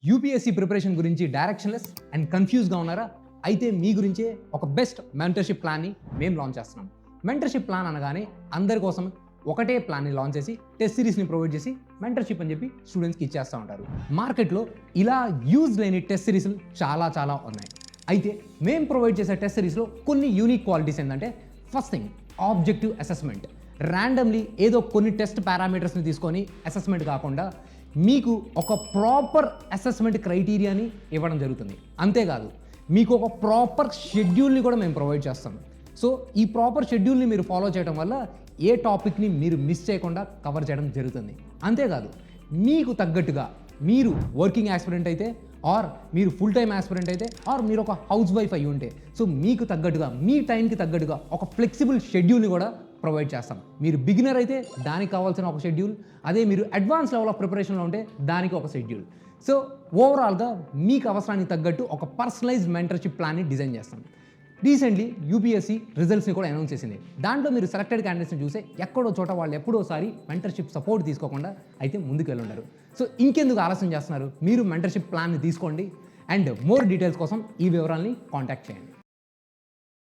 UPSC preparation గురించి directionless and కన్ఫ్యూజ్గా ఉన్నారా? అయితే మీ గురించే ఒక బెస్ట్ మెంటర్షిప్ ప్లాన్ని మేము లాంచ్ చేస్తున్నాం. మెంటర్షిప్ ప్లాన్ అనగానే అందరి కోసం ఒకటే ప్లాన్ని లాంచ్ చేసి టెస్ట్ సిరీస్ని ప్రొవైడ్ చేసి మెంటర్షిప్ అని చెప్పి స్టూడెంట్స్కి ఇచ్చేస్తూ ఉంటారు. మార్కెట్లో ఇలా యూజ్ లేని టెస్ట్ సిరీస్లు చాలా ఉన్నాయి. అయితే మేము ప్రొవైడ్ చేసే టెస్ట్ సిరీస్లో కొన్ని యూనిక్ క్వాలిటీస్ ఏంటంటే, first thing objective assessment. Randomly ఏదో కొన్ని టెస్ట్ పారామీటర్స్ని తీసుకొని అసెస్మెంట్ కాకుండా మీకు ఒక ప్రాపర్ అసెస్మెంట్ క్రైటీరియాని ఇవ్వడం జరుగుతుంది. అంతేకాదు, మీకు ఒక ప్రాపర్ షెడ్యూల్ని కూడా మేము ప్రొవైడ్ చేస్తాం. సో ఈ ప్రాపర్ షెడ్యూల్ని మీరు ఫాలో చేయడం వల్ల ఏ టాపిక్ని మీరు మిస్ చేయకుండా కవర్ చేయడం జరుగుతుంది. అంతేకాదు, మీకు తగ్గట్టుగా మీరు వర్కింగ్ యాస్పిరెంట్ అయితే, ఆర్ మీరు ఫుల్ టైమ్ యాస్పిరెంట్ అయితే, ఆర్ మీరు ఒక హౌస్ వైఫ్ అయి ఉంటే, సో మీకు తగ్గట్టుగా మీ టైంకి తగ్గట్టుగా ఒక ఫ్లెక్సిబుల్ షెడ్యూల్ని కూడా ప్రొవైడ్ చేస్తాం. మీరు బిగినర్ అయితే దానికి కావాల్సిన ఒక షెడ్యూల్, అదే మీరు అడ్వాన్స్ లెవెల్ ఆఫ్ ప్రిపరేషన్లో ఉంటే దానికి ఒక షెడ్యూల్. సో ఓవరాల్గా మీకు అవసరానికి తగ్గట్టు ఒక పర్సనలైజ్డ్ మెంటర్షిప్ ప్లాన్ని డిజైన్ చేస్తాం. రీసెంట్లీ యూపీఎస్సీ రిజల్ట్స్ని కూడా అనౌన్స్ చేసింది. దాంట్లో మీరు సెలెక్టెడ్ క్యాండిడేట్స్ని చూసే ఎక్కడో చోట వాళ్ళు ఎప్పుడోసారి మెంటర్షిప్ సపోర్ట్ తీసుకోకుండా అయితే ముందుకు వెళ్ళుంటారు. సో ఇంకెందుకు ఆలస్యం చేస్తున్నారు? మీరు మెంటర్షిప్ ప్లాన్ని తీసుకోండి అండ్ మోర్ డీటెయిల్స్ కోసం ఈ వివరాలని కాంటాక్ట్ చేయండి.